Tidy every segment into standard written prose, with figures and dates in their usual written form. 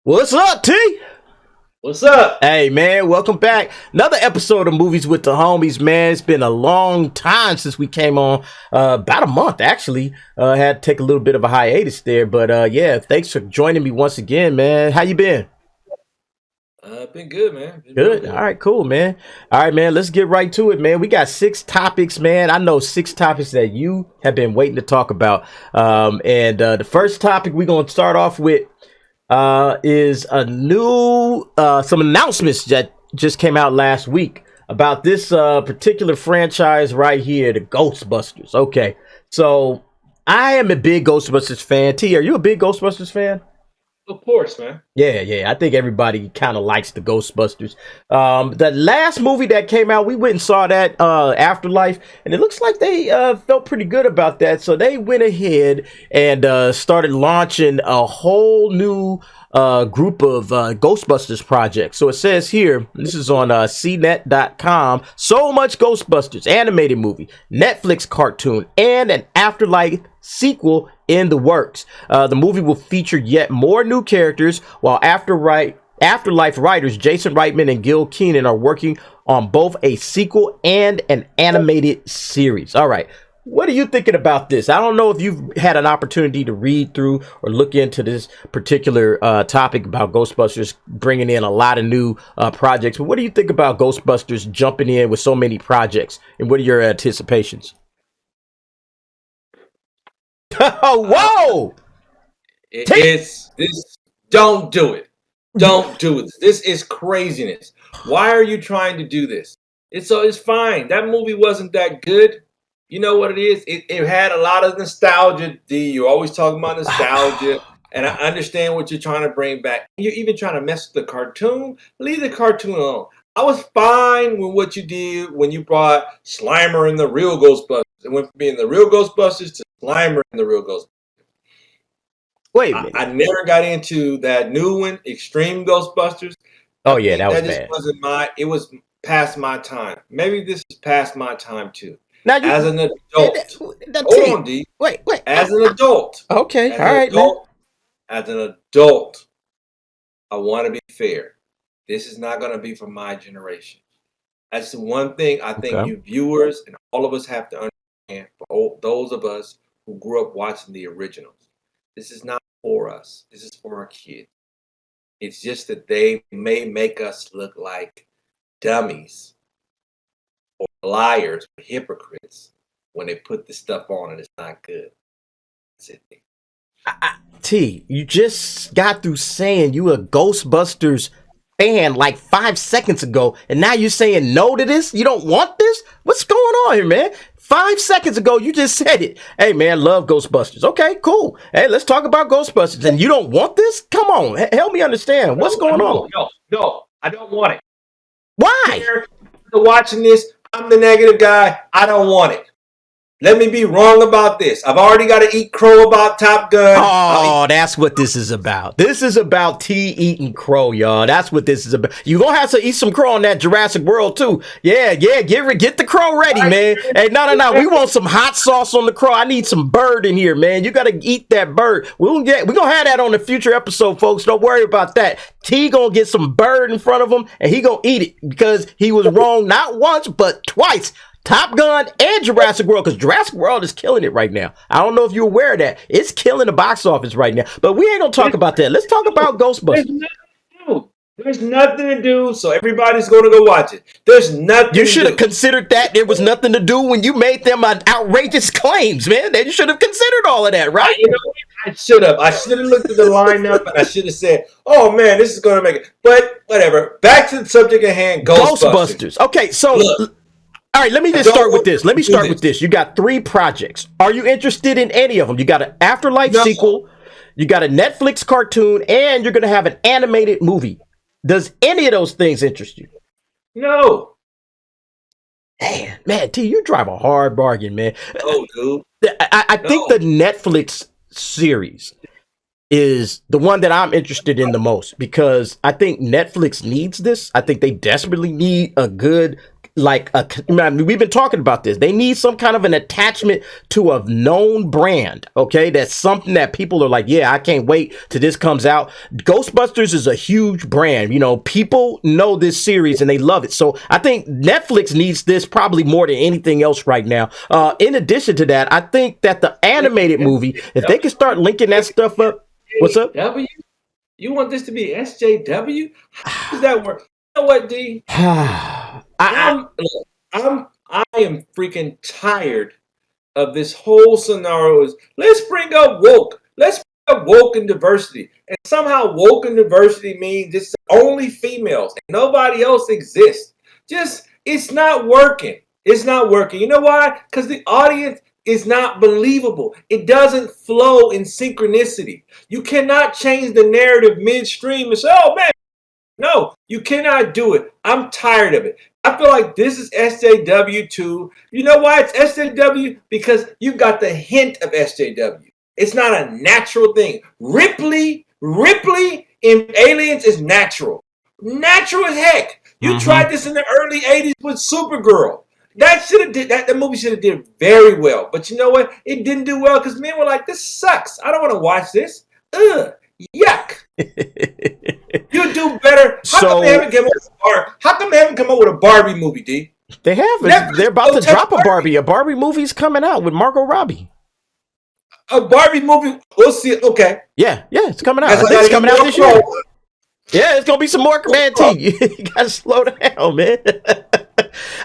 What's up, T? What's up? Hey, man, welcome back. Another episode of Movies with the Homies, man. It's been a long time since we came on. About a month, actually. Had to take a little bit of a hiatus there. But, yeah, thanks for joining me once again, man. How you been? Been good, man. Been real Good. good. All right, cool, man. All right, man, let's get right to it, man. We got 6 topics, man. I know 6 topics that you have been waiting to talk about. And the first topic we're going to start off with is a new some announcements that just came out last week about this particular franchise right here, the Ghostbusters. Okay, so I am a big Ghostbusters fan. T, are you a big Ghostbusters fan? Of course, man. Yeah. I think everybody kind of likes the Ghostbusters. The last movie that came out, we went and saw that Afterlife, and it looks like they felt pretty good about that. So they went ahead and started launching a whole new group of Ghostbusters projects. So it says here, this is on cnet.com, so much Ghostbusters animated movie, Netflix cartoon, and an Afterlife sequel in the works. The movie will feature yet more new characters, while Afterlife writers Jason Reitman and Gil Keenan are working on both a sequel and an animated series. All right. What are you thinking about this? I don't know if you've had an opportunity to read through or look into this particular topic about Ghostbusters bringing in a lot of new projects. But what do you think about Ghostbusters jumping in with so many projects? And what are your anticipations? Whoa! It's this. Don't do it. Don't do it. This is craziness. Why are you trying to do this? It's fine. That movie wasn't that good. You know what it is? It had a lot of nostalgia. D, you're always talking about nostalgia, and I understand what you're trying to bring back. You're even trying to mess with the cartoon. Leave the cartoon alone. I was fine with what you did when you brought Slimer and the real Ghostbusters. It went from being the real Ghostbusters to Slimer and the real Ghostbusters. Wait a minute. I never got into that new one, Extreme Ghostbusters. Oh yeah, that was just bad. wasn't it was past my time. Maybe this is past my time too. Now As an adult, hold hold on, D. Wait. As an adult, Okay, as all an right, man. adult, as an adult, I want to be fair. This is not going to be for my generation. That's the one thing I think Okay. you viewers and all of us have to understand. For those of us who grew up watching the originals, this is not for us. This is for our kids. It's just that they may make us look like dummies or liars or hypocrites when they put this stuff on and it's not good. That's it. T, you just got through saying you a Ghostbusters fan like 5 seconds ago, and now you're saying no to this? You don't want this? What's going on here, man? 5 seconds ago, you just said it. Hey, man, love Ghostbusters. Okay, cool. Hey, let's talk about Ghostbusters. And you don't want this? Come on, help me understand. What's going on? No, I don't want it. Why? Here, watching this, I'm the negative guy. I don't want it. Let me be wrong about this. I've already got to eat crow about Top Gun. Oh, that's what this is about. This is about T eating crow, y'all. That's what this is about. You gonna have to eat some crow on that Jurassic World too. Yeah. Get the crow ready, man. Hey, no. We want some hot sauce on the crow. I need some bird in here, man. You gotta eat that bird. We're gonna have that on the future episode, folks. Don't worry about that. T gonna get some bird in front of him, and he gonna eat it because he was wrong not once but twice. Top Gun and Jurassic World, because Jurassic World is killing it right now. I don't know if you're aware of that. It's killing the box office right now. But we ain't gonna talk about that. Let's talk about Ghostbusters. There's nothing to do, so everybody's going to go watch it. There's nothing. You should have considered that. There was nothing to do when you made them outrageous claims, man. Then you should have considered all of that, right? I should have. I should have looked at the lineup and I should have said, "Oh man, this is going to make it." But whatever. Back to the subject at hand. Ghostbusters. Okay, so. Look, all right, let me just start with this. You got 3 projects. Are you interested in any of them? You got an Afterlife sequel, you got a Netflix cartoon, and you're going to have an animated movie. Does any of those things interest you? No. Man, T, you drive a hard bargain, man. Oh, dude. I think the Netflix series is the one that I'm interested in the most because I think Netflix needs this. I think they desperately need a good we've been talking about this. They need some kind of an attachment to a known brand. Okay, that's something that people are like, yeah, I can't wait till this comes out. Ghostbusters is a huge brand. People know this series and they love it. So I think Netflix needs this probably more than anything else right now. In addition to that, I think that the animated movie, if they can start linking that stuff up. What's up? W? You want this to be SJW? How does that work? You know what, D? I am freaking tired of this whole scenario. Let's bring up woke. Let's bring up woke and diversity. And somehow woke and diversity means it's only females and nobody else exists. It's not working. It's not working. You know why? Because the audience is not believable. It doesn't flow in synchronicity. You cannot change the narrative midstream and say, oh man, no, you cannot do it. I'm tired of it. I feel like this is SJW too. You know why it's SJW? Because you got the hint of SJW. It's not a natural thing. Ripley in Aliens is natural. Natural as heck. You tried this in the early 80s with Supergirl. That movie should have did very well. But you know what? It didn't do well because men were like, this sucks. I don't want to watch this. Ugh. Yuck. You do better. How come they haven't come up with a Barbie movie, D? They have. They're about to drop a Barbie. A Barbie movie's coming out with Margot Robbie. A Barbie movie? We'll see. Okay. Yeah, it's coming out. I think it's coming out this year. Yeah, it's gonna be some more Man T. You gotta slow down, man.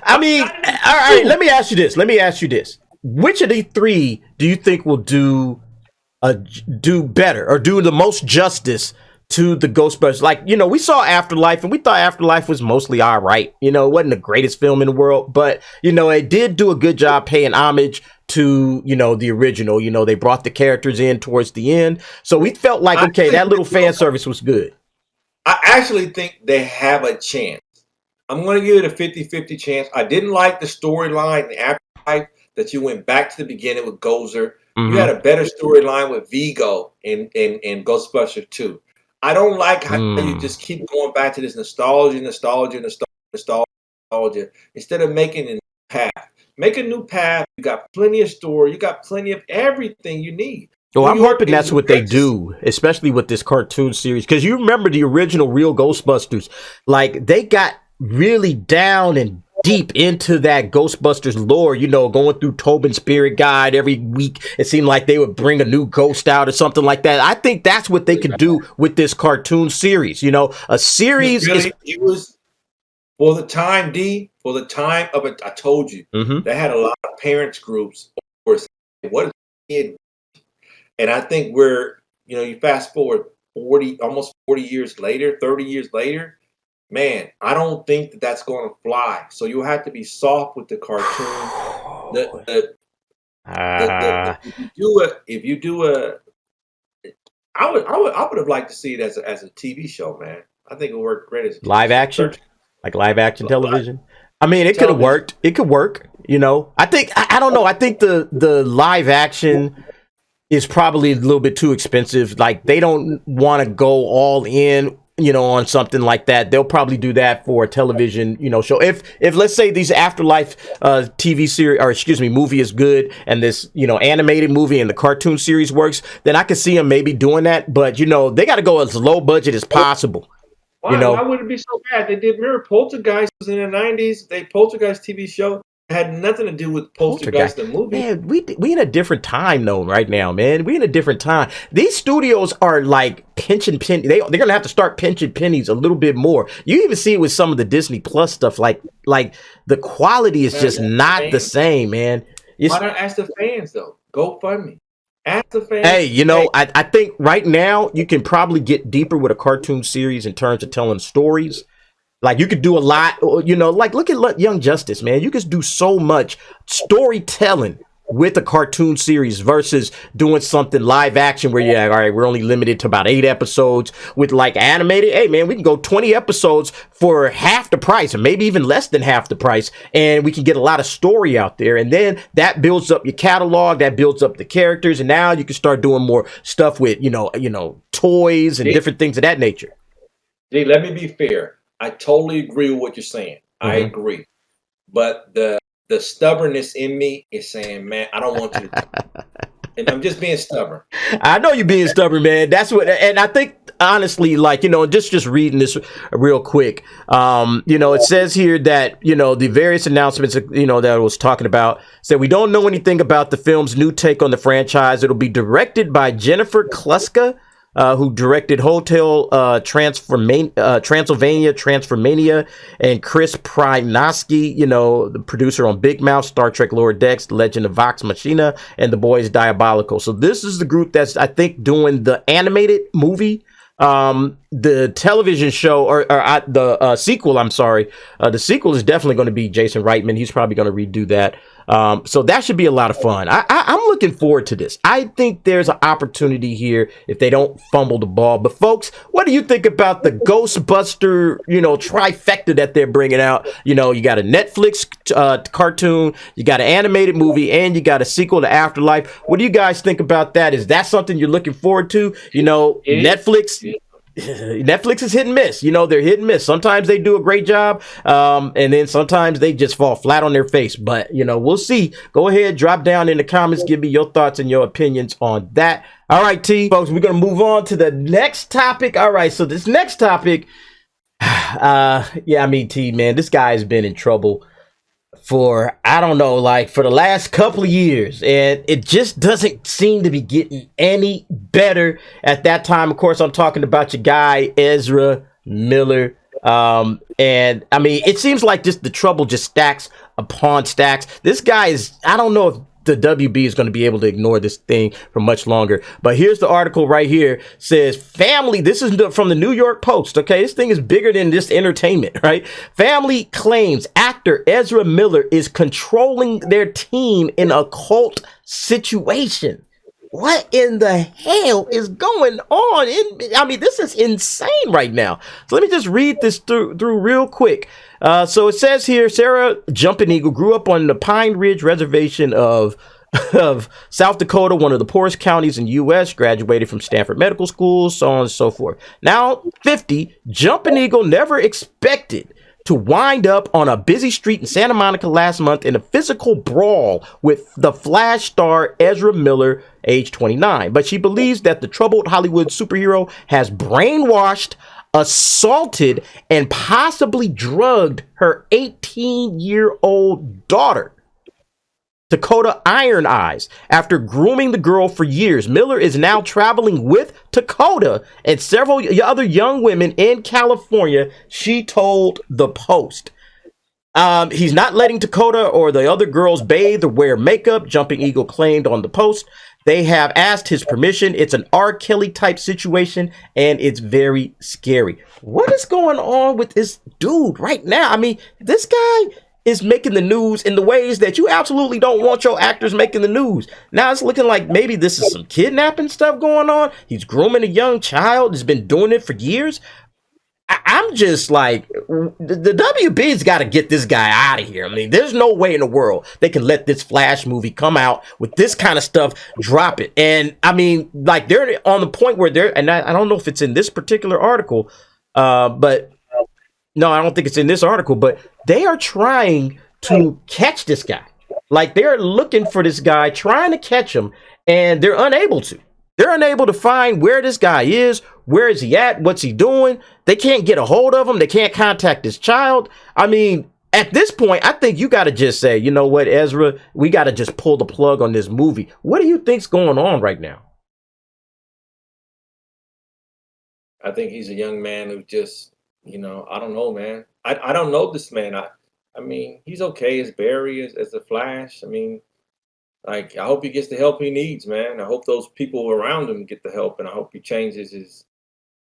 I mean, all right. Let me ask you this. Which of these three do you think will do better or do the most justice to the Ghostbusters? Like, we saw Afterlife and we thought Afterlife was mostly all right. It wasn't the greatest film in the world, but it did do a good job paying homage to the original. They brought the characters in towards the end, so we felt like, okay, that little fan service was good. I actually think they have a chance. I'm going to give it a 50-50 chance. I didn't like the storyline in Afterlife that you went back to the beginning with Gozer. You had a better storyline with Vigo in Ghostbusters 2. I don't like how you just keep going back to this nostalgia instead of making a new path. Make a new path. You got plenty of story. You got plenty of everything you need. Well, I'm hoping that's what they do, especially with this cartoon series. Because you remember the original real Ghostbusters, like they got really down and deep into that Ghostbusters lore, going through Tobin's Spirit Guide every week. It seemed like they would bring a new ghost out or something like that. I think that's what they could do with this cartoon series. A series it was for the time, D, for the time of it. I told you, they had a lot of parents groups. What is it? And I think you fast forward almost 40 years later, 30 years later, man, I don't think that's going to fly. So you have to be soft with the cartoon. If you do a, I would have liked to see it as a TV show, man. I think it would work great as a live action, like live action television. I mean, it could have worked. It could work. I think I don't know. I think the live action is probably a little bit too expensive. Like they don't want to go all in, on something like that. They'll probably do that for a television, show. If let's say these Afterlife TV series, or movie is good, and this, animated movie and the cartoon series works, then I could see them maybe doing that. But, they got to go as low budget as possible. Why would it be so bad? They did Mirror Poltergeist in the 90s. Poltergeist TV show had nothing to do with Poltergeist the movie. Man, we in a different time though right now, man. We in a different time. These studios are like pinching pennies. They're gonna have to start pinching pennies a little bit more. You even see it with some of the Disney Plus stuff. Like the quality is just not the same, man. Why not ask the fans though? Go fund me. Ask the fans. Hey, I think right now you can probably get deeper with a cartoon series in terms of telling stories. Like you could do a lot, like look at Young Justice, man. You could do so much storytelling with a cartoon series versus doing something live action where all right, we're only limited to about 8 episodes. With like animated, hey man, we can go 20 episodes for half the price or maybe even less than half the price, and we can get a lot of story out there, and then that builds up your catalog, that builds up the characters, and now you can start doing more stuff with toys and different things of that nature. Let me be fair. I totally agree with what you're saying. I agree. but the stubbornness in me is saying, man, I don't want you to do it. And I'm just being stubborn. I know you're being stubborn, man. That's what, and I think honestly, like, just reading this real quick. It says here that the various announcements that I was talking about said we don't know anything about the film's new take on the franchise. It'll be directed by Jennifer Kluska, who directed Hotel Transylvania, and Chris Prynoski, the producer on Big Mouth, Star Trek Lower Decks, The Legend of Vox Machina, and The Boys Diabolical. So this is the group that's, I think, doing the animated movie. The television show or the sequel, I'm sorry. The sequel is definitely going to be Jason Reitman. He's probably going to redo that. So that should be a lot of fun. I'm looking forward to this. I think there's an opportunity here if they don't fumble the ball. But folks, what do you think about the Ghostbuster, trifecta that they're bringing out? You got a Netflix cartoon, you got an animated movie, and you got a sequel to Afterlife. What do you guys think about that? Is that something you're looking forward to? Netflix. Netflix is hit and miss. They're hit and miss. Sometimes they do a great job, and then sometimes they just fall flat on their face. But we'll see. Go ahead, drop down in the comments, give me your thoughts and your opinions on that. All right, T, folks, we're gonna move on to the next topic. All right, so this next topic, T, man, this guy has been in trouble for, I don't know, like for the last couple of years, and it just doesn't seem to be getting any better. At that time, of course, I'm talking about your guy Ezra Miller, and I mean, it seems like just the trouble just stacks upon stacks. This guy is, I don't know if the WB is going to be able to ignore this thing for much longer. But here's the article right here. Says family, this is from the New York Post. Okay, this thing is bigger than just entertainment, right? Family claims actor Ezra Miller is controlling their team in a cult situation. What in the hell is going on? This is insane right now. So let me just read this through real quick. So it says here, Sarah Jumping Eagle grew up on the Pine Ridge Reservation of South Dakota, one of the poorest counties in U.S., graduated from Stanford Medical School, so on and so forth. Now 50, Jumping Eagle never expected to wind up on a busy street in Santa Monica last month in a physical brawl with the Flash star Ezra Miller, age 29. But she believes that the troubled Hollywood superhero has brainwashed, assaulted, and possibly drugged her 18-year-old daughter, Dakota Iron Eyes. After grooming the girl for years, Miller is now traveling with Dakota and several other young women in California, she told the Post. He's not letting Dakota or the other girls bathe or wear makeup, Jumping Eagle claimed on the Post. They have asked his permission. It's an R. Kelly type situation, and it's very scary. What is going on with this dude right now? I mean, this guy is making the news in the ways that you absolutely don't want your actors making the news. Now it's looking like maybe this is some kidnapping stuff going on. He's grooming a young child. He's been doing it for years. I'm just like, the WB's got to get this guy out of here. I mean, there's no way in the world they can let this Flash movie come out with this kind of stuff, drop it. And I mean, like, they're on the point where and I don't know if it's in this particular article, but no, I don't think it's in this article, but they are trying to catch this guy. Like, they're looking for this guy, trying to catch him, and they're unable to. They're unable to find where this guy is. Where is he at? What's he doing? They can't get a hold of him. They can't contact his child. I mean, at this point, I think you got to just say, you know what, Ezra, we got to just pull the plug on this movie. What do you think's going on right now? I think he's a young man who just, I don't know, man. I don't know this man. I mean, he's okay as Barry, as the Flash. I mean, like, I hope he gets the help he needs, man. I hope those people around him get the help, and I hope he changes his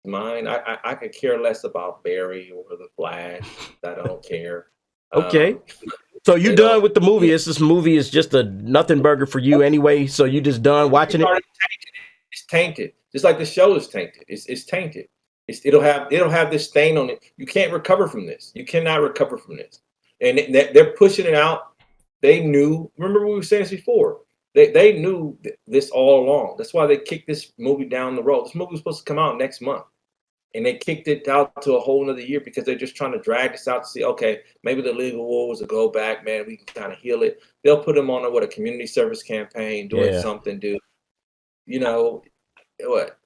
mind. I could care less about Barry or the Flash. I don't care. Okay. So you done with the movie? This movie is just a nothing burger for you anyway. So you just done watching it? It's tainted. Just like the show is tainted. It's tainted. It'll have this stain on it. You can't recover from this. You cannot recover from this. And they're pushing it out. They knew. Remember, we were saying this before. They knew this all along. That's why they kicked this movie down the road. This movie was supposed to come out next month. and they kicked it out to a whole nother year because they're just trying to drag this out to see, okay, maybe the legal wars will go back, man. We can kind of heal it. They'll put him on a community service campaign, doing Yeah. something, dude. You know what?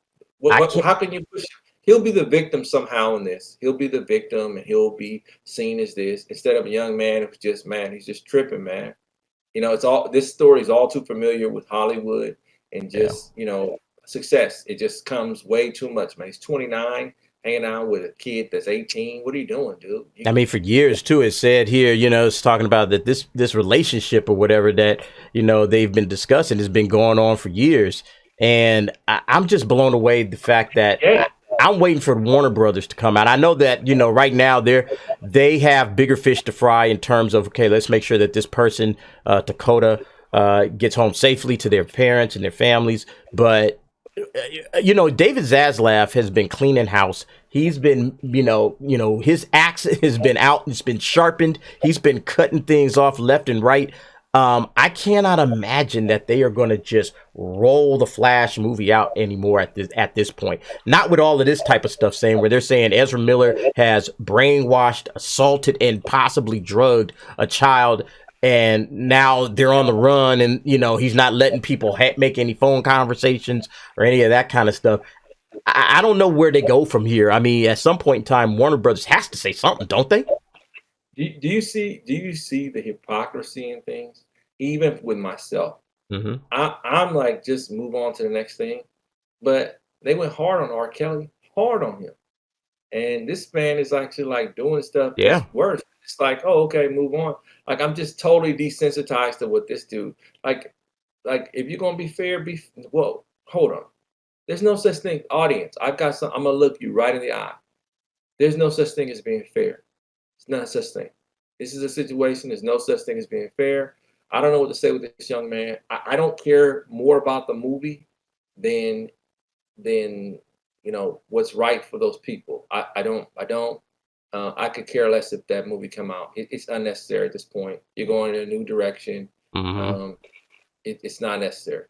I can't. How can you push? He'll be the victim somehow in this. He'll be the victim, and he'll be seen as this instead of a young man who's just he's just tripping, man. It's all this story is all too familiar with Hollywood and Yeah. just success. It just comes way too much, man. He's 29, hanging out with a kid that's 18. What are you doing, dude? I mean, for years too, it said here, it's talking about that this relationship or whatever that, they've been discussing has been going on for years. And I'm just blown away the fact that Yeah. I'm waiting for Warner Brothers to come out. I know that, right now they have bigger fish to fry in terms of, okay, let's make sure that this person, Dakota, gets home safely to their parents and their families. But, David Zaslav has been cleaning house. He's been, his axe has been out. It's been sharpened. He's been cutting things off left and right. I cannot imagine that they are going to just roll the Flash movie out anymore at this point. Not with all of this type of stuff where they're saying Ezra Miller has brainwashed, assaulted, and possibly drugged a child, and now they're on the run, and he's not letting people make any phone conversations or any of that kind of stuff. I don't know where they go from here. I mean, at some point in time, Warner Brothers has to say something, don't they? Do you see the hypocrisy in things? Even with myself, Mm-hmm. I'm like, just move on to the next thing. But they went hard on R. Kelly, hard on him, and this man is actually like doing stuff Yeah. that's worse. It's like, oh, okay, move on. Like, I'm just totally desensitized to what this dude like. If you're gonna be fair, whoa, hold on. There's no such thing, audience. I'm gonna look you right in the eye. There's no such thing as being fair. It's not such thing. This is a situation. There's no such thing as being fair. I don't know what to say with this young man. I don't care more about the movie than what's right for those people. I don't. I could care less if that movie come out. It's unnecessary at this point. You're going in a new direction. Mm-hmm. It's not necessary.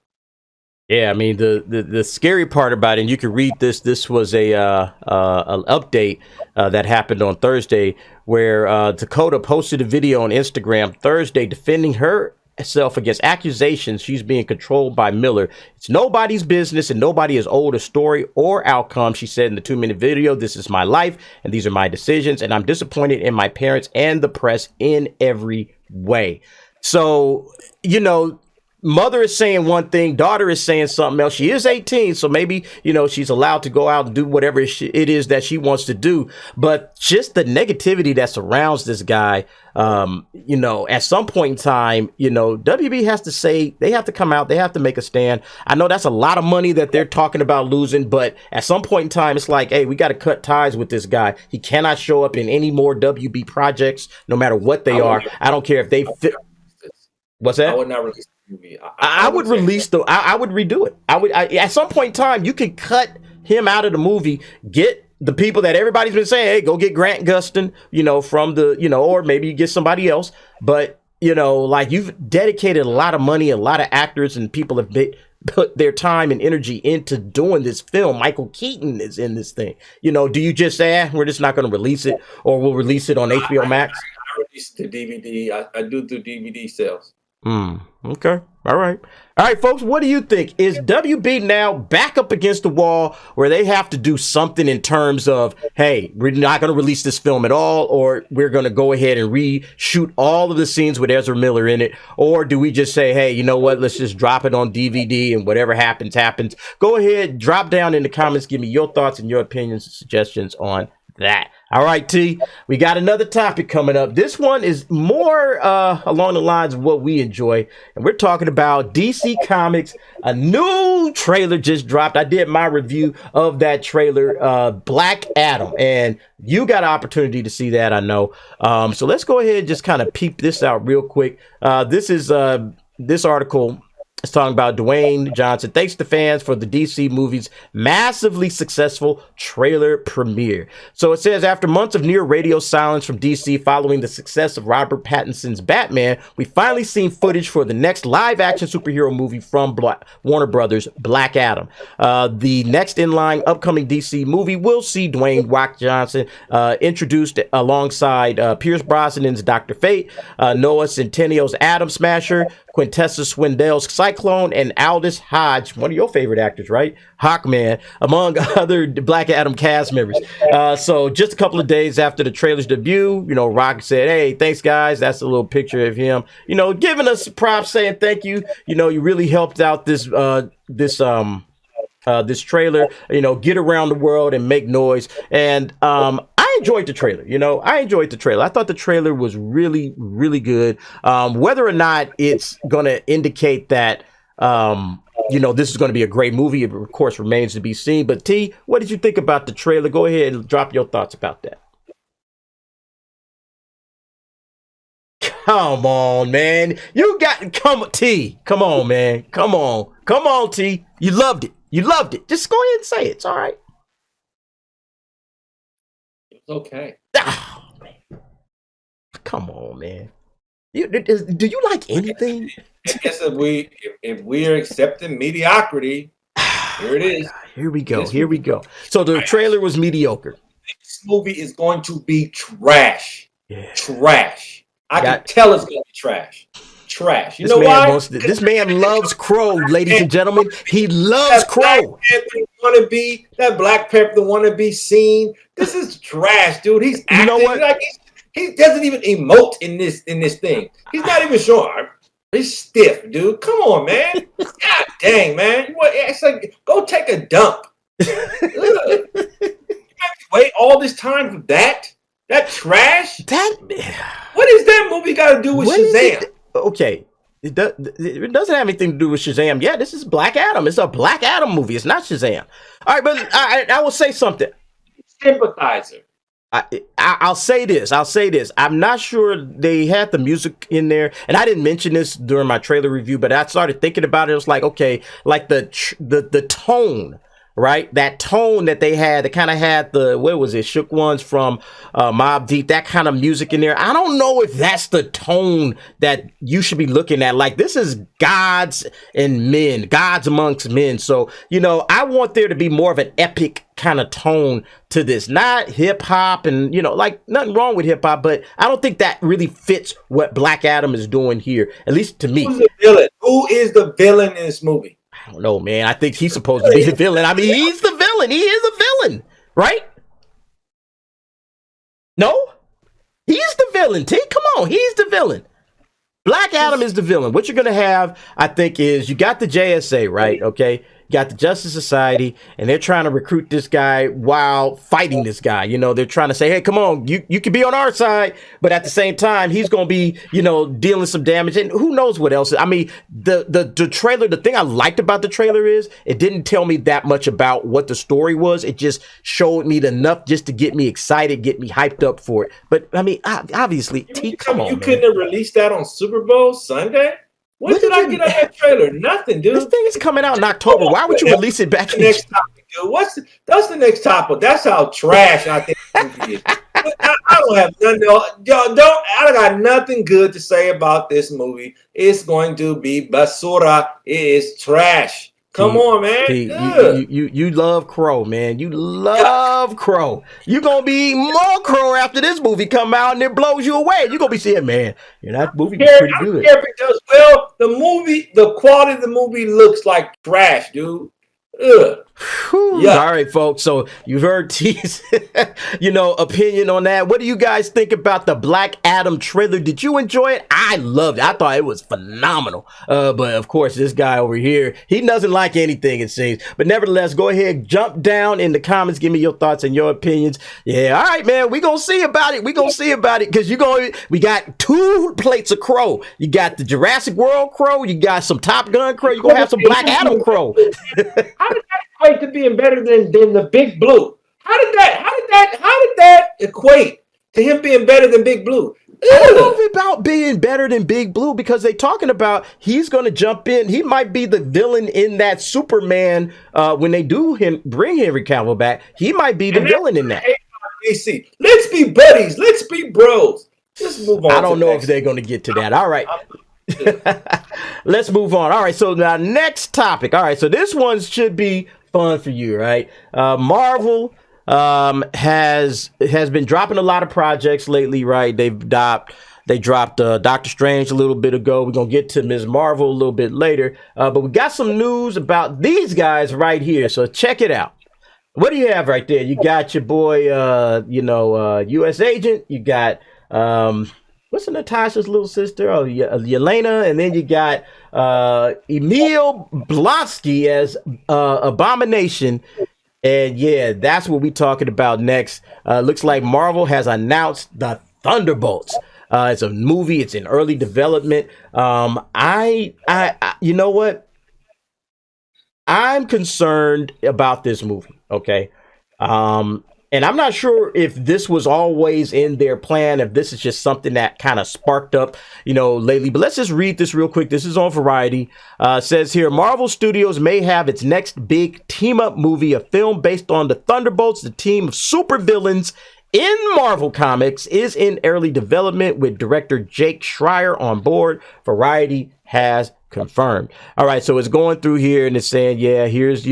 Yeah, I mean the scary part about it, and you can read this. This was an update that happened on Thursday, where Dakota posted a video on Instagram Thursday defending herself against accusations she's being controlled by Miller. It's nobody's business, and nobody is owed a story or outcome. She said in the 2-minute video, "This is my life, and these are my decisions, and I'm disappointed in my parents and the press in every way." So, mother is saying one thing, daughter is saying something else. She is 18, so maybe, she's allowed to go out and do whatever it is that she wants to do. But just the negativity that surrounds this guy, at some point in time, WB has to say, they have to come out, they have to make a stand. I know that's a lot of money that they're talking about losing, but at some point in time, it's like, hey, we got to cut ties with this guy. He cannot show up in any more WB projects, no matter what they are. I don't care if they fit. What's that? I would not release the movie. I would release I would redo it. At some point in time, you can cut him out of the movie, get the people that everybody's been saying, hey, go get Grant Gustin, from the, or maybe you get somebody else. But, like, you've dedicated a lot of money, a lot of actors and people have put their time and energy into doing this film. Michael Keaton is in this thing. Do you just say, we're just not going to release it, or we'll release it on HBO Max? I release the DVD. I do DVD sales. Okay. All right, folks. What do you think? Is WB now back up against the wall where they have to do something in terms of, hey, we're not going to release this film at all, or we're going to go ahead and reshoot all of the scenes with Ezra Miller in it? Or do we just say, hey, you know what? Let's just drop it on DVD and whatever happens, happens. Go ahead, drop down in the comments. Give me your thoughts and your opinions and suggestions on that. All right, T, we got another topic coming up. This one is more along the lines of what we enjoy, and we're talking about DC Comics. A new trailer just dropped. I did my review of that trailer, Black Adam, and you got an opportunity to see that, I know. So let's go ahead and just kind of peep this out real quick. This is this article It's talking about Dwayne Johnson. Thanks to fans for the DC movie's massively successful trailer premiere. So it says, after months of near radio silence from DC following the success of Robert Pattinson's Batman, we finally seen footage for the next live-action superhero movie from Warner Brothers, Black Adam. The next in-line upcoming DC movie will see Dwayne Rock Johnson introduced alongside Pierce Brosnan's Dr. Fate, Noah Centinneo's Atom Smasher, Quintessa Swindell's Cyclone, and Aldous Hodge, one of your favorite actors, right? Hawkman, among other Black Adam cast members. So just a couple of days after the trailer's debut, you know, Rock said, hey, thanks, guys. That's a little picture of him, you know, giving us props, saying thank you. You know, you really helped out this trailer, you know, get around the world and make noise. And I enjoyed the trailer. You know, I enjoyed the trailer. I thought the trailer was really, really good. Whether or not it's going to indicate that, you know, this is going to be a great movie, it of course remains to be seen. But T, what did you think about the trailer? Go ahead and drop your thoughts about that. Come on, man. T. Come on, man. Come on, T. You loved it. You loved it. Just go ahead and say it. It's all right. It's okay. Oh, man. Come on, man. Do you like anything? I guess if we are accepting mediocrity, here it is. Here we go. So the trailer was mediocre. This movie is going to be trash. Yeah. Trash. I can tell it's going to be trash. Trash. You know why? This man loves Crow, ladies and gentlemen. He loves Crow. That Black Panther want to be seen. This is trash, dude. He's acting, you know what? Like he doesn't even emote in this thing. He's not even showing. He's stiff, dude. Come on, man. God dang, man. It's like, go take a dump. You have to wait all this time for that? That trash? What is that movie got to do with Shazam? Okay, it doesn't have anything to do with Shazam. Yeah, this is Black Adam. It's a Black Adam movie. It's not Shazam. All right, but I will say something. Sympathizer. I'll say this. I'm not sure they had the music in there, and I didn't mention this during my trailer review, but I started thinking about it. It was like, okay, like the tone. Right, that tone that they had, that kind of had the, what was it, Shook Ones from Mobb Deep, that kind of music in there. I don't know if that's the tone that you should be looking at. Like, this is gods and men, gods amongst men. So, you know, I want there to be more of an epic kind of tone to this, not hip hop, and, you know, like, nothing wrong with hip hop, but I don't think that really fits what Black Adam is doing here, at least to me. Who's the villain? Who is the villain in this movie? I don't know, man. I think he's supposed to be the villain. I mean, he's the villain. He is a villain, right? No? He's the villain, T. Come on. He's the villain. Black Adam is the villain. What you're going to have, I think, is you got the JSA, right? Okay. You got the Justice Society, and they're trying to recruit this guy while fighting this guy. You know, they're trying to say, hey, come on, you can be on our side, but at the same time, he's going to be, you know, dealing some damage, and who knows what else. I mean, the trailer, the thing I liked about the trailer is it didn't tell me that much about what the story was. It just showed me enough just to get me excited, get me hyped up for it. But, I mean, obviously, come on, you couldn't have released that on Super Bowl Sunday? What did I get on that trailer? Nothing, dude. This thing is coming out in October. Why would you release it back in the next topic, dude? That's the next topic. That's how trash I think the movie is. I don't have nothing. I got nothing good to say about this movie. It's going to be basura. It is trash. Come on, man. You love Crow, man. You love Crow. You're going to be more Crow after this movie come out and it blows you away. You're going to be saying, man, that movie was pretty good. If it does well, the quality of the movie looks like trash, dude. Ugh. Yeah. All right, folks. So you've heard T's, opinion on that. What do you guys think about the Black Adam trailer? Did you enjoy it? I loved it. I thought it was phenomenal. But of course, this guy over here, he doesn't like anything, it seems. But nevertheless, go ahead, jump down in the comments, give me your thoughts and your opinions. Yeah, all right, man. We gonna see about it. Because we got 2 plates of Crow. You got the Jurassic World Crow. You got some Top Gun Crow. You're gonna have some Black Adam Crow. How did that equate to being better than the Big Blue? How did that equate to him being better than Big Blue? I don't know if it's about being better than Big Blue, because they're talking about he's going to jump in. He might be the villain in that Superman when they do bring Henry Cavill back. He might be the villain in that. DC. Let's be buddies. Let's be bros. Just move on. I don't know if they're going to get to that. All right. Let's move on. All right. So now next topic. All right. So this one should be fun for you, right? Marvel has been dropping a lot of projects lately, right? They dropped Doctor Strange a little bit ago. We're gonna get to Ms. Marvel a little bit later, but we got some news about these guys right here, so check it out. What do you have right there? You got your boy US Agent. You got what's Natasha's little sister? Oh, Yelena. And then you got Emil Blonsky as Abomination. And yeah, that's what we're talking about next. Looks like Marvel has announced the Thunderbolts. It's a movie. It's in early development. I you know what? I'm concerned about this movie. Okay. And I'm not sure if this was always in their plan, if this is just something that kind of sparked up, lately. But let's just read this real quick. This is on Variety. Says here, Marvel Studios may have its next big team-up movie, a film based on the Thunderbolts, the team of supervillains in Marvel Comics, is in early development with director Jake Schreier on board. Variety has confirmed. All right, so it's going through here and it's saying, yeah, here's,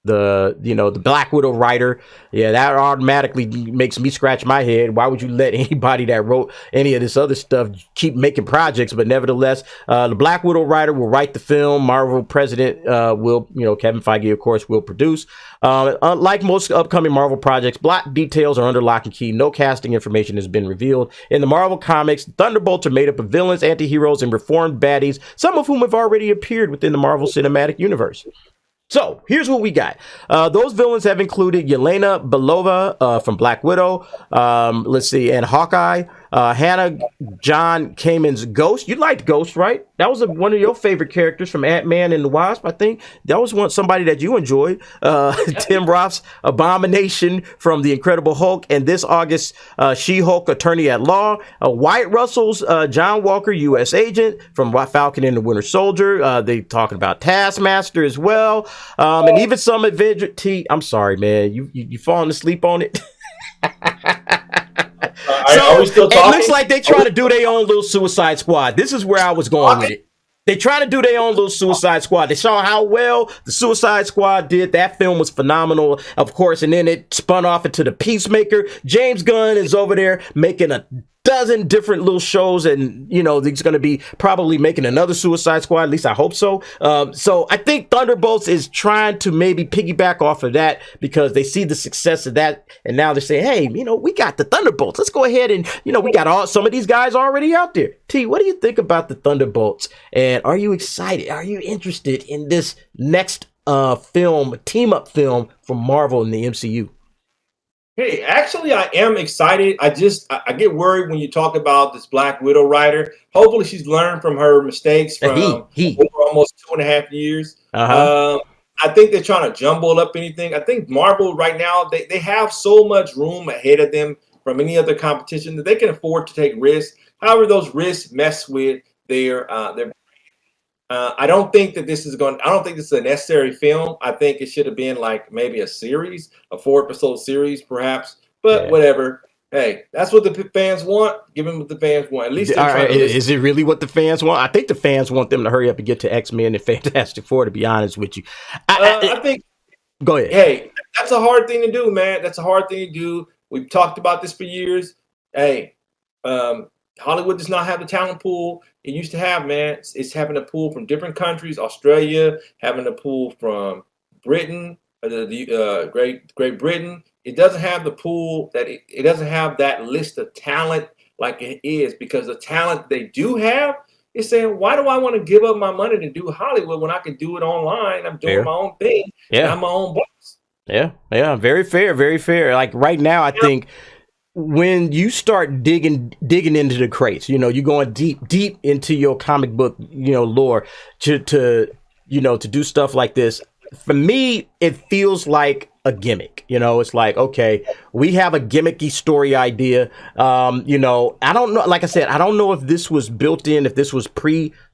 the Black Widow writer. Yeah, that automatically makes me scratch my head. Why would you let anybody that wrote any of this other stuff keep making projects? But nevertheless, the Black Widow writer will write the film. Marvel president will, Kevin Feige, of course, will produce. Unlike most upcoming Marvel projects, plot details are under lock and key. No casting information has been revealed. In the Marvel comics, Thunderbolts are made up of villains, anti-heroes, and reformed baddies, some of whom have already appeared within the Marvel Cinematic Universe. So here's what we got. Those villains have included Yelena Belova from Black Widow. Let's see, and Hawkeye. Hannah John Kamen's Ghost. You liked Ghost, right? That was one of your favorite characters from Ant-Man and the Wasp, I think. That was somebody that you enjoyed. Tim Roth's Abomination from The Incredible Hulk. And this August, She-Hulk Attorney at Law. Wyatt Russell's John Walker, U.S. Agent from Falcon and the Winter Soldier. They talking about Taskmaster as well. And even some Avenger I'm sorry, man. You falling asleep on it? So it looks like they trying to do their own little Suicide Squad. This is where I was going with it. They trying to do their own little Suicide Squad. They saw how well the Suicide Squad did. That film was phenomenal, of course, and then it spun off into the Peacemaker. James Gunn is over there making a dozen different little shows, and he's going to be probably making another Suicide Squad. At least I hope so. So I think Thunderbolts is trying to maybe piggyback off of that because they see the success of that, and now they're saying, hey, we got the Thunderbolts. Let's go ahead and we got some of these guys already out there. T, what do you think about the Thunderbolts? And are you excited? Are you interested in this next team up film from Marvel in the MCU? Hey, actually, I am excited. I get worried when you talk about this Black Widow writer. Hopefully, she's learned from her mistakes from over almost 2.5 years. I think they're trying to jumble up anything. I think Marvel right now, they have so much room ahead of them from any other competition that they can afford to take risks. However, those risks mess with their I don't think that this is a necessary film. I think it should have been like maybe a series, a 4-episode series, perhaps. But whatever. Hey, that's what the fans want. Give them what the fans want. At least is it really what the fans want? I think the fans want them to hurry up and get to X-Men and Fantastic Four, to be honest with you. I think. Go ahead. Hey, that's a hard thing to do, man. That's a hard thing to do. We've talked about this for years. Hey, Hollywood does not have the talent pool it used to have, man. It's having a pool from different countries. Australia, having a pool from Britain, Great Britain. It doesn't have the pool that it doesn't have that list of talent like it is, because the talent they do have is saying, why do I want to give up my money to do Hollywood when I can do it online? I'm doing my own thing. Yeah, I'm my own boss. Yeah, very fair, very fair. Like right now, I think when you start digging into the crates, you're going deep into your comic book, lore to do stuff like this. For me, it feels like a gimmick. You know, it's like, okay, we have a gimmicky story idea. You know, I don't know. Like I said, I don't know if this was built in, if this was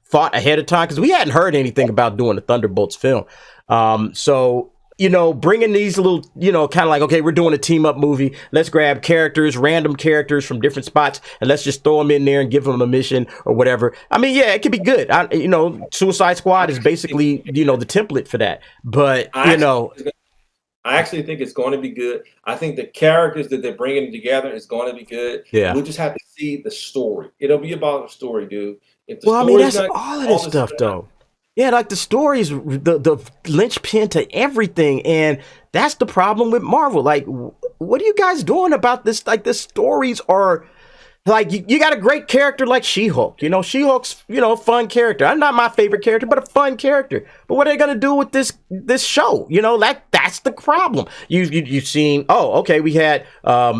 thought ahead of time, because we hadn't heard anything about doing the Thunderbolts film. So, you know, bringing these little, you know, kind of like, okay, we're doing a team up movie. Let's grab characters, random characters from different spots, and let's just throw them in there and give them a mission or whatever. I mean, yeah, it could be good. You know, Suicide Squad is basically, you know, the template for that. But, you know, I actually think it's going to be good. I think the characters that they're bringing together is going to be good. Yeah. We'll just have to see the story. It'll be about the story, dude. If the I mean, that's all of this stuff, though. Yeah, like the stories, the linchpin to everything, and that's the problem with Marvel. Like, what are you guys doing about this? Like, the stories are like, you got a great character like She-Hulk. You know, She-Hulk's, you know, a fun character. I'm not my favorite character, but a fun character. But what are they gonna do with this show? You know, that's the problem. You've seen. Oh, okay, we had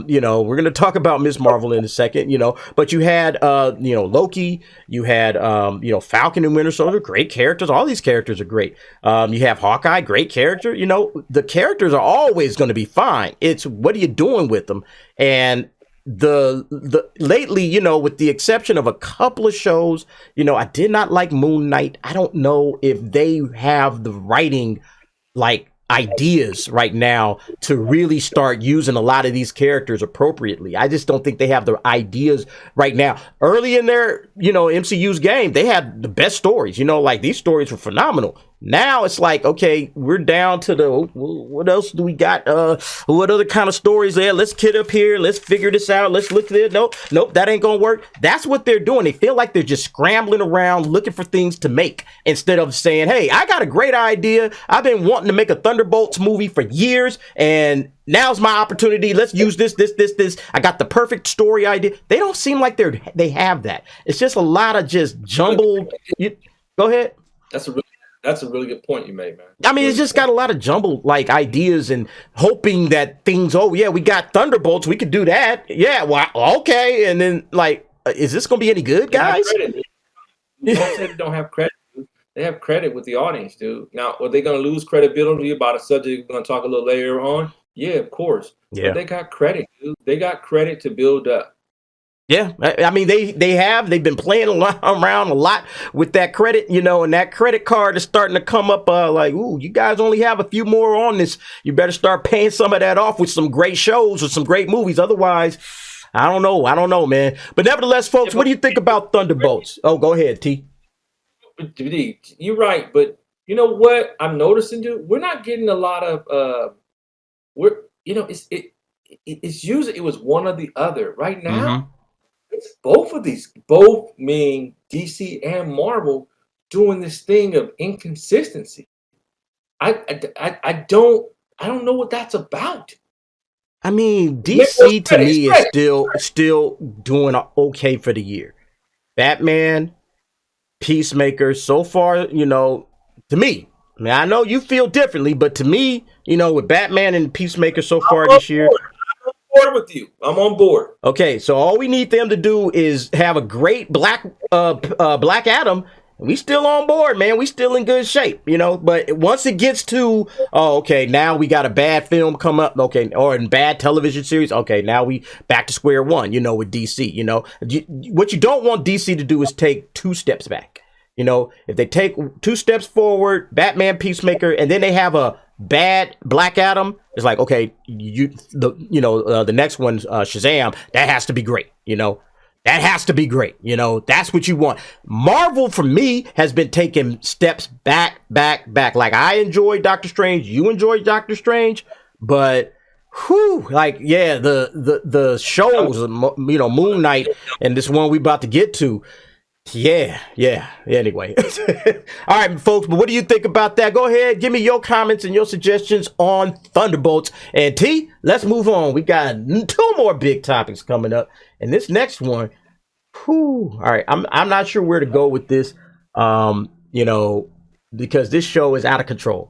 you know, we're gonna talk about Ms. Marvel in a second. You know, but you had you know, Loki. You had you know, Falcon and Winter Soldier. Great characters. All these characters are great. You have Hawkeye. Great character. You know, the characters are always going to be fine. It's what are you doing with them? And the lately, you know, with the exception of a couple of shows, you know, I did not like Moon Knight. I don't know if they have the writing like ideas right now to really start using a lot of these characters appropriately. I just don't think they have the ideas right now. Early in their, you know, MCU's game, they had the best stories, you know, like these stories were phenomenal. Now it's like, okay, we're down to the, what else do we got? What other kind of stories there? Let's get up here. Let's figure this out. Let's look at it. Nope, that ain't going to work. That's what they're doing. They feel like they're just scrambling around looking for things to make instead of saying, hey, I got a great idea. I've been wanting to make a Thunderbolts movie for years, and now's my opportunity. Let's use this. I got the perfect story idea. They don't seem like they have that. It's just a lot of just jumbled. Go ahead. That's a really good point you made, man. I mean, it's just got a lot of jumbled like ideas and hoping that things, oh yeah, we got Thunderbolts, we could do that. Yeah, well, okay. And then like, is this going to be any good, guys? Don't say they don't have credit. They have credit with the audience, dude. Now, are they going to lose credibility about a subject we're going to talk a little later on? Yeah, of course. Yeah. But they got credit, dude. They got credit to build up. Yeah, I mean, they've been playing around a lot with that credit, you know, and that credit card is starting to come up like, ooh, you guys only have a few more on this. You better start paying some of that off with some great shows or some great movies. Otherwise, I don't know, man. But nevertheless, folks, what do you think about Thunderbolts? Oh, go ahead, T. You're right, but you know what I'm noticing, dude? We're not getting a lot of it's usually it was one or the other. Right now. Mm-hmm. It's both mean DC and Marvel doing this thing of inconsistency. I don't know what that's about. I mean, DC to me is still doing okay for the year. Batman, Peacemaker, so far, you know, to me, I mean, I know you feel differently, but to me, you know, with Batman and Peacemaker so far this year. With you, I'm on board. Okay, so all we need them to do is have a great Black Adam. We still on board, man. We still in good shape, you know. But once it gets to, oh, okay, now we got a bad film come up, okay, or a bad television series. Okay, now we back to square one, you know, with DC. You know, what you don't want DC to do is take 2 steps back. You know, if they take 2 steps forward, Batman, Peacemaker, and then they have a bad Black Adam, it's like, okay, the next one, Shazam, that has to be great. You know, that has to be great. You know, that's what you want. Marvel, for me, has been taking steps back. Like, I enjoyed Doctor Strange. You enjoyed Doctor Strange, but like, yeah, the shows, you know, Moon Knight and this one we about to get to. Yeah. Anyway. All right, folks, but what do you think about that? Go ahead, give me your comments and your suggestions on Thunderbolts. And T, let's move on. We got 2 more big topics coming up. And this next one, all right, I'm not sure where to go with this, you know, because this show is out of control.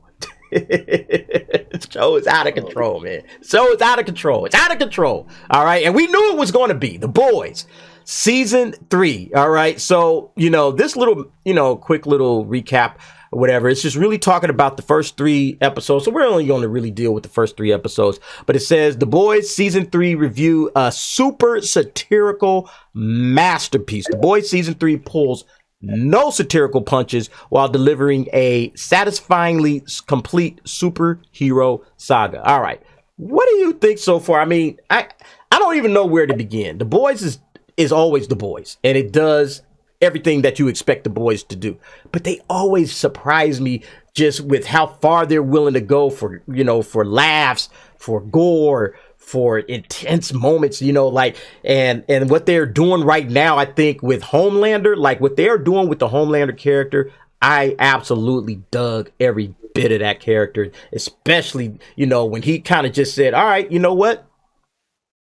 This show is out of control, man. So it's out of control. It's out of control. All right, and we knew it was going to be The Boys. Season 3. All right. So, you know, this little, you know, quick little recap or whatever. It's just really talking about the first 3 episodes. So we're only going to really deal with the first 3 episodes. But it says The Boys season 3 review, a super satirical masterpiece. The Boys season 3 pulls no satirical punches while delivering a satisfyingly complete superhero saga. All right. What do you think so far? I mean, I don't even know where to begin. The Boys is always The Boys, and it does everything that you expect The Boys to do. But they always surprise me just with how far they're willing to go for, for laughs, for gore, for intense moments, like, and what they're doing right now, I think with Homelander, like what they're doing with the Homelander character, I absolutely dug every bit of that character, especially, when he kind of just said, all right, you know what?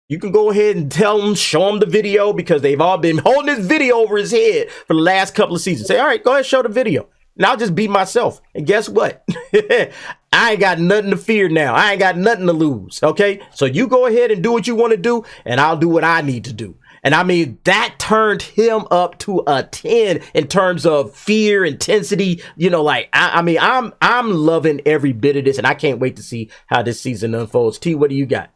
You can go ahead and tell them, show them the video, because they've all been holding this video over his head for the last couple of seasons. Say, all right, go ahead, show the video. And I'll just be myself. And guess what? I ain't got nothing to fear now. I ain't got nothing to lose. Okay. So you go ahead and do what you want to do, and I'll do what I need to do. And I mean, that turned him up to a 10 in terms of fear, intensity, like, I'm loving every bit of this, and I can't wait to see how this season unfolds. T, what do you got?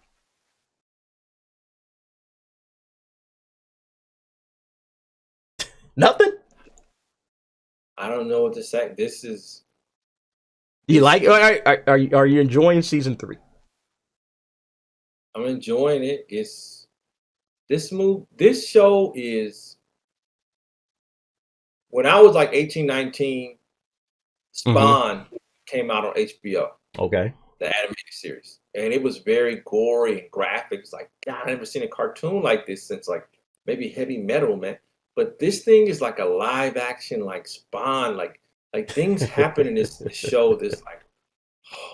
Nothing? I don't know what to say. This is. You like? Are you enjoying season 3? I'm enjoying it. It's this show is. When I was like 18, 19, Spawn came out on HBO. Okay. The animated series, and it was very gory and graphic. It's like, God, I've never seen a cartoon like this since like maybe Heavy Metal, man. But this thing is like a live action, like Spawn, like things happen in this show. This like,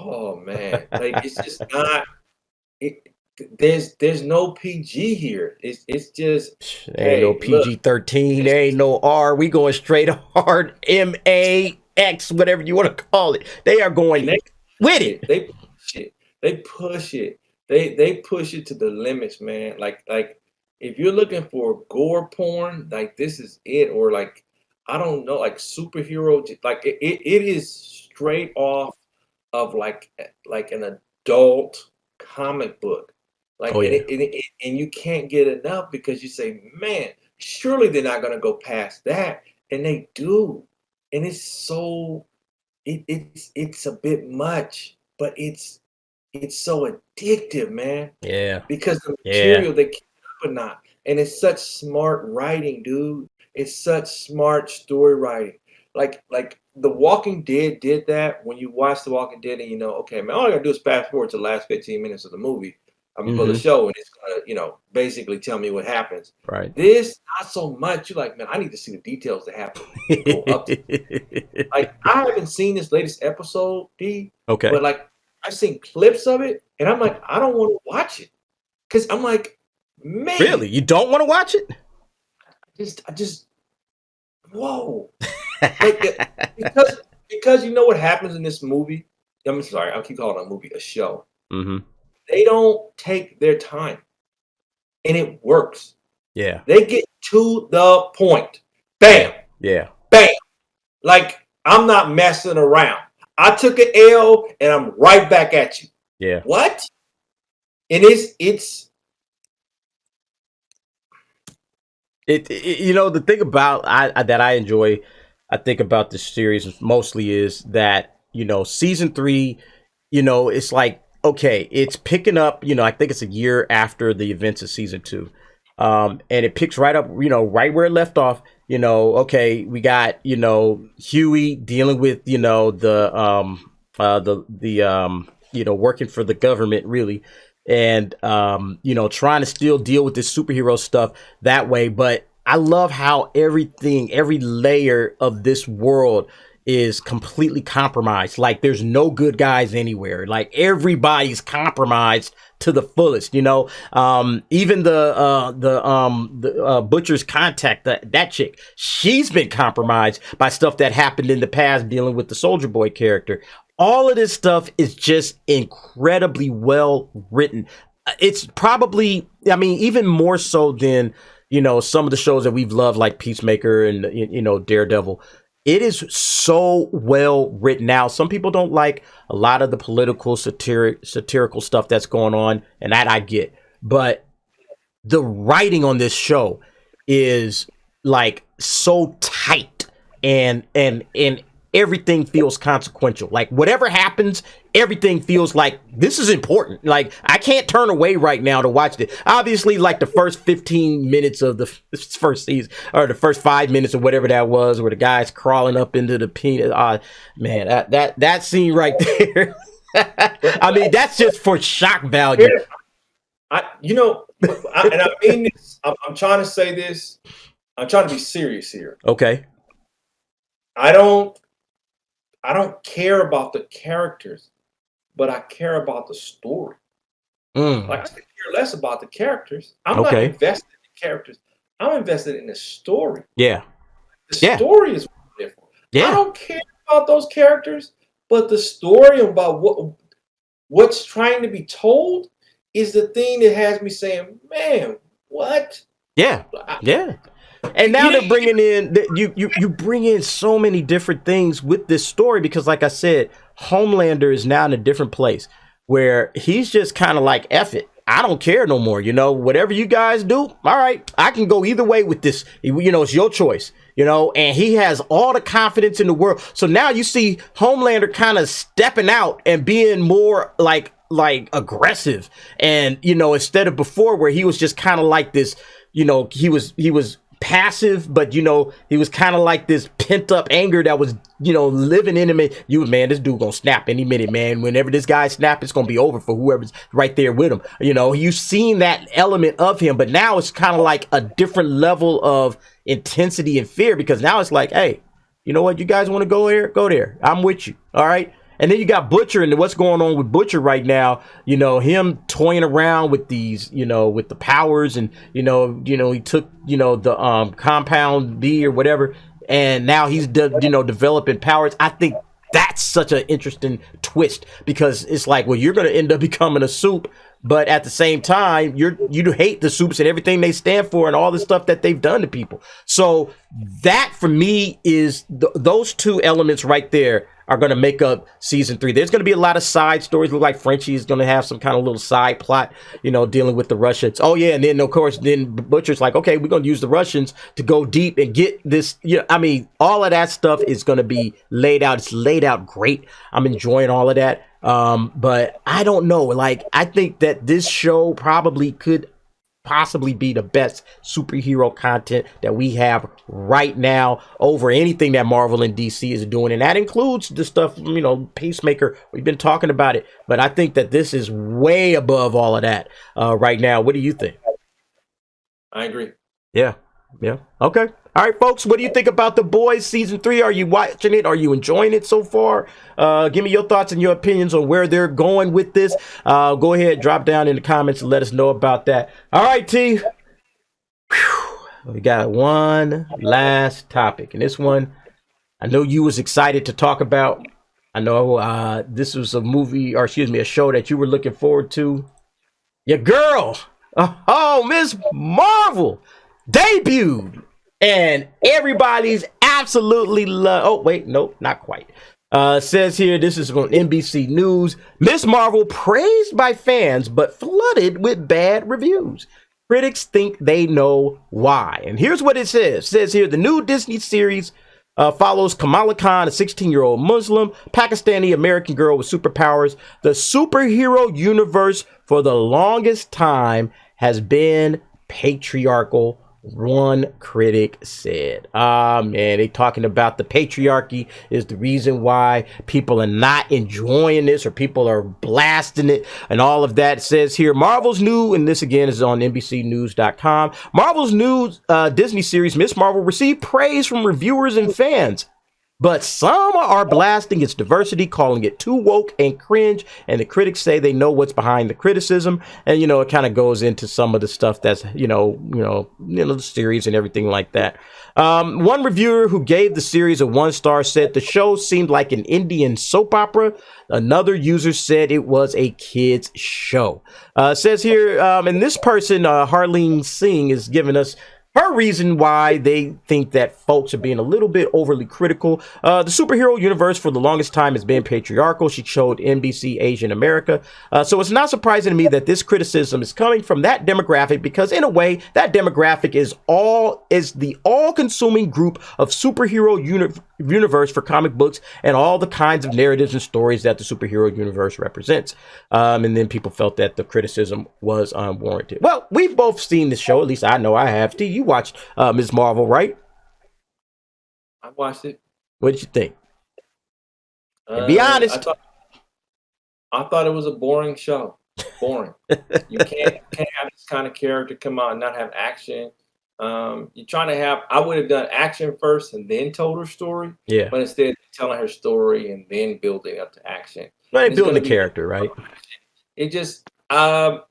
oh man, like it's just not. There's no PG here. It's just ain't no PG-13. There ain't no R. We going straight hard. MAX, whatever you want to call it. They are going with it. They push it. They push it. They push it to the limits, man. Like. If you're looking for gore porn, like this is it, or like I don't know, like superhero, like it is straight off of like an adult comic book, like, and you can't get enough because you say, man, surely they're not gonna go past that, and they do, and it's so it's a bit much, but it's so addictive, man. Yeah, because the material they keep up or not, and it's such smart writing, dude. It's such smart story writing. Like The Walking Dead did that. When you watch The Walking Dead and okay, man, all I gotta do is fast forward to the last 15 minutes of the movie. I'm gonna the show, and it's gonna, basically tell me what happens. Right. This not so much. You're like, man, I need to see the details that happen. Go up to like I haven't seen this latest episode, D. Okay. But like I've seen clips of it, and I'm like, I don't want to watch it because I'm like, man, really, you don't want to watch it? I just, whoa, like, because you know what happens in this movie. I'm sorry, I'll keep calling it a movie, a show. They don't take their time, and it works. Yeah, they get to the point. Bam. Yeah. Bam. Like I'm not messing around. I took an L, and I'm right back at you. Yeah. What? And it's the thing about that I enjoy, I think about this series mostly is that season 3, it's like, okay, it's picking up, I think it's a year after the events of season 2, and it picks right up, right where it left off. Okay, we got Huey dealing with the working for the government, really. And trying to still deal with this superhero stuff that way. But I love how every layer of this world is completely compromised. Like there's no good guys anywhere. Like everybody's compromised to the fullest. Even the butcher's contact, that chick, she's been compromised by stuff that happened in the past dealing with the Soldier Boy character. All of this stuff is just incredibly well written. It's probably, even more so than, some of the shows that we've loved, like Peacemaker and, Daredevil. It is so well written out. Some people don't like a lot of the political satirical stuff that's going on, and that I get. But the writing on this show is like so tight, and everything feels consequential. Like whatever happens, everything feels like this is important. Like I can't turn away right now to watch it. Obviously, like the first 15 minutes of the first season, or the first 5 minutes or whatever that was, where the guy's crawling up into the penis. Man, that scene right there. I mean, that's just for shock value. And I mean this. I'm trying to say this. I'm trying to be serious here. Okay. I don't care about the characters, but I care about the story. Like I could care less about the characters. I'm not invested in the characters. I'm invested in the story. Yeah. The story is different. Yeah. I don't care about those characters, but the story about what's trying to be told is the thing that has me saying, man, what? Yeah. Yeah. And now they're bringing in you bring in so many different things with this story, because like I said, Homelander is now in a different place where he's just kind of like, F it, I don't care no more. Whatever you guys do, all right, I can go either way with this. It's your choice. And he has all the confidence in the world. So now you see Homelander kind of stepping out and being more like aggressive, and instead of before where he was just kind of like this, he was passive, but he was kind of like this pent up anger that was living in him. And man, this dude gonna snap any minute, man. Whenever this guy snap, it's gonna be over for whoever's right there with him. You've seen that element of him, but now it's kind of like a different level of intensity and fear, because now it's like, hey, you know what, you guys want to go there, I'm with you, all right. And then you got Butcher, and what's going on with Butcher right now, him toying around with these, with the powers, and, he took, the compound B or whatever, and now he's, developing powers. I think that's such an interesting twist, because it's like, well, you're going to end up becoming a soup, but at the same time, you hate the soups and everything they stand for and all the stuff that they've done to people. So that, for me, is those two elements right there are going to make up season 3. There's going to be a lot of side stories. Look like Frenchie is going to have some kind of little side plot, dealing with the Russians. Oh yeah, and then of course, then Butcher's like, okay, we're going to use the Russians to go deep and get this. I mean, all of that stuff is going to be laid out. It's laid out great. I'm enjoying all of that. But I don't know. Like, I think that this show probably could possibly be the best superhero content that we have right now over anything that Marvel and DC is doing, and that includes the stuff, Peacemaker, we've been talking about it, but I think that this is way above all of that right now. What do you think? I agree. Yeah Okay. All right, folks, what do you think about The Boys season 3? Are you watching it? Are you enjoying it so far? Give me your thoughts and your opinions on where they're going with this. Go ahead, drop down in the comments and let us know about that. All right, T. We got one last topic, and this one I know you was excited to talk about. I know this was a show that you were looking forward to. Your girl, Miss Marvel, debuted, and everybody's absolutely oh wait, nope, not quite. Says here, this is on NBC News. Miss Marvel praised by fans but flooded with bad reviews. Critics think they know why. And here's what it says. It says here, the new Disney series follows Kamala Khan, a 16-year-old Muslim, Pakistani American girl with superpowers. The superhero universe for the longest time has been patriarchal, one critic said. Man, they talking about the patriarchy is the reason why people are not enjoying this, or people are blasting it and all of that. It says here, Marvel's new, and this again is on NBCnews.com, Marvel's new Disney series Miss Marvel received praise from reviewers and fans, but some are blasting its diversity, calling it too woke and cringe, and the critics say they know what's behind the criticism. And it kind of goes into some of the stuff that's the series and everything like that. One reviewer who gave the series a 1-star said the show seemed like an Indian soap opera. Another user said it was a kids show. Says here, and this person, Harleen Singh, is giving us her reason why they think that folks are being a little bit overly critical. The superhero universe for the longest time has been patriarchal. She showed NBC Asian America. So it's not surprising to me that this criticism is coming from that demographic, because in a way, that demographic is the all-consuming group of superhero universe for comic books and all the kinds of narratives and stories that the superhero universe represents. And then people felt that the criticism was unwarranted. Well, we've both seen the show. At least I know I have. T, you watched Ms. Marvel, right? I watched it. What did you think? Be honest. I thought it was a boring show. Boring. You can't have this kind of character come out and not have action. You're trying to have. I would have done action first and then told her story. Yeah. But instead, telling her story and then building up to action. Well, they building the character, right? It just. I'm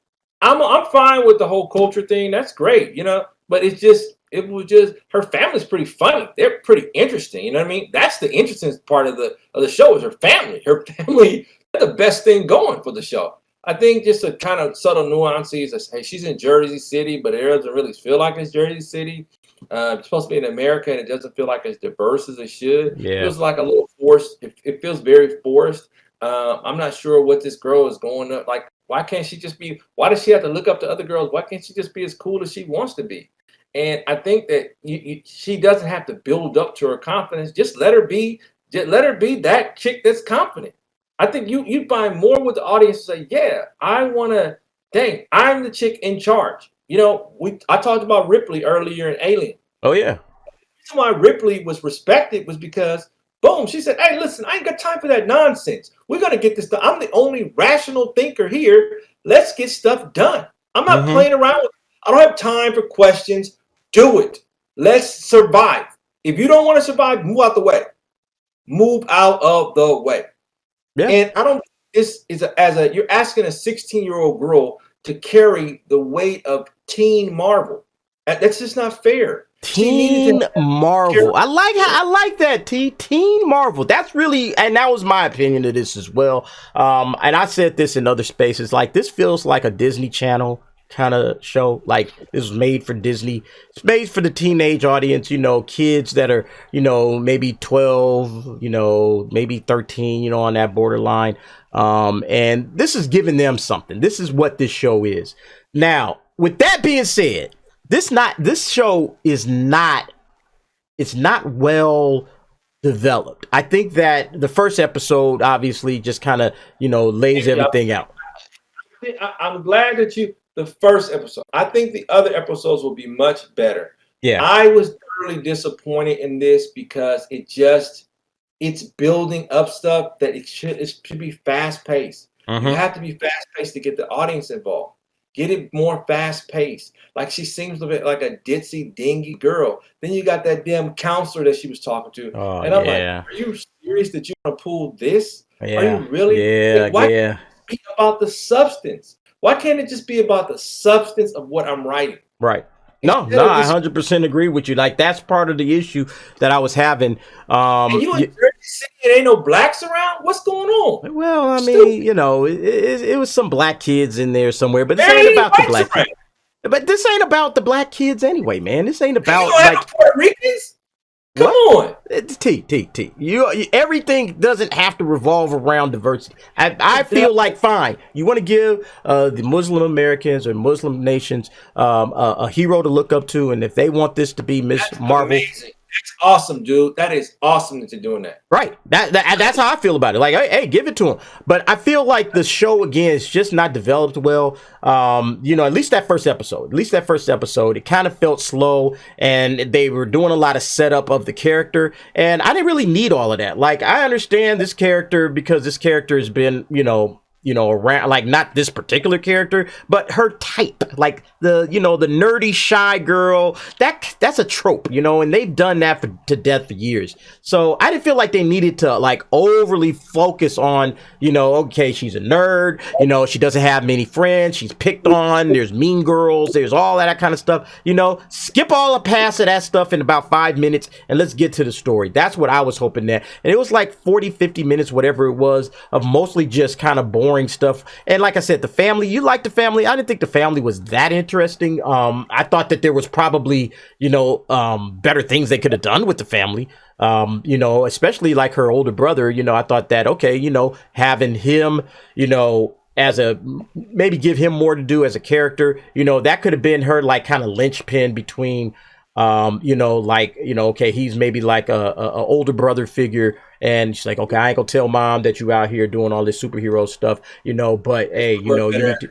fine with the whole culture thing. That's great, you know. But it was just her family's pretty funny. They're pretty interesting. You know what I mean? That's the interesting part of the show is her family. Her family, that's the best thing going for the show. I think just a kind of subtle nuances. Is, hey, she's in Jersey City, but it doesn't really feel like it's Jersey City. It's supposed to be in America, and it doesn't feel like as diverse as it should. Yeah. It feels like a little forced. It feels very forced. I'm not sure what this girl is going up. Like, why can't she just be? Why does she have to look up to other girls? Why can't she just be as cool as she wants to be? And I think that she doesn't have to build up to her confidence. Just let her be. Just let her be that chick that's confident. I think you find more with the audience to say, yeah, I want to. Dang, I'm the chick in charge. You know, I talked about Ripley earlier in Alien. Oh yeah. The reason why Ripley was respected was because, boom, she said, hey, listen, I ain't got time for that nonsense. We're gonna get this done. I'm the only rational thinker here. Let's get stuff done. I'm not playing around with it. I don't have time for questions. Do it. Let's survive. If you don't want to survive, move out the way. Move out of the way. Yeah. And I don't. This is you're asking a 16-year-old girl to carry the weight of teen Marvel. That's just not fair. Teen Marvel. I like that. Teen Marvel. That's really, and that was my opinion of this as well. And I said this in other spaces. Like, this feels like a Disney Channel kind of show. Like, this was made for Disney. It's made for the teenage audience, you know, kids that are, you know, maybe 12, you know, maybe 13, you know, on that borderline. And this is giving them something. This is what this show is. Now, with that being said, this show is not, it's not well developed. I think that the first episode obviously just kind of, you know, lays everything out. I'm glad that the first episode. I think the other episodes will be much better. Yeah. I was thoroughly disappointed in this because it's building up stuff that it should be fast paced. You have to be fast paced to get the audience involved. Get it more fast paced. Like, she seems a bit like a ditzy, dingy girl. Then you got that damn counselor that she was talking to. And I'm like, are you serious that you want to pull this? Yeah. Are you really? Yeah. Like, why can't it be about the substance? Why can't it just be about the substance of what I'm writing? Right. No, I 100% agree with you. Like, that's part of the issue that I was having. And you in Jersey City, and ain't no blacks around? What's going on? Well, I mean, you know, it was some black kids in there somewhere, but this ain't about the black kids. But this ain't about the black kids anyway, man. This ain't about like Puerto Ricans. Come on, You everything doesn't have to revolve around diversity. I feel like, fine, you want to give the Muslim Americans or Muslim nations a hero to look up to, and if they want this to be Miss Marvel, amazing. That's awesome, dude. That is awesome that you're doing that. Right. That's how I feel about it. Like, hey, give it to them. But I feel like the show, again, is just not developed well. You know, at least that first episode, it kind of felt slow, and they were doing a lot of setup of the character, and I didn't really need all of that. Like, I understand this character because this character has been, you know, around, like, not this particular character, but her type, like the nerdy, shy girl, that's a trope, you know, and they've done that to death for years. So I didn't feel like they needed to, like, overly focus on, you know, okay, she's a nerd, you know, she doesn't have many friends, she's picked on, there's mean girls, there's all that kind of stuff, you know, skip all the past of that stuff in about 5 minutes and let's get to the story. That's what I was hoping that. And it was like 40, 50 minutes, whatever it was, of mostly just kind of boring boring stuff. And like I said, the family, you like the family. I didn't think the family was that interesting. I thought that there was probably, better things they could have done with the family. Especially like her older brother, I thought that, okay, having him, as a maybe give him more to do as a character, that could have been her like kind of linchpin between okay, he's maybe like a older brother figure, and she's like, okay, I ain't gonna tell mom that you out here doing all this superhero stuff, but hey, you need to.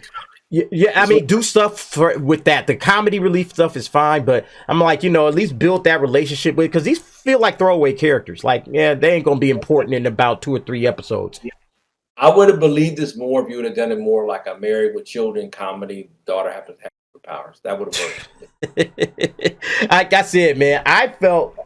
Yeah, I mean, do stuff with that. The comedy relief stuff is fine, but I'm like, at least build that relationship with, because these feel like throwaway characters. Like, yeah, they ain't gonna be important in about 2 or 3 episodes. I would have believed this more if you would have done it more like a Married with Children comedy. Daughter happens to have powers. That would have worked. Like I said, man, I felt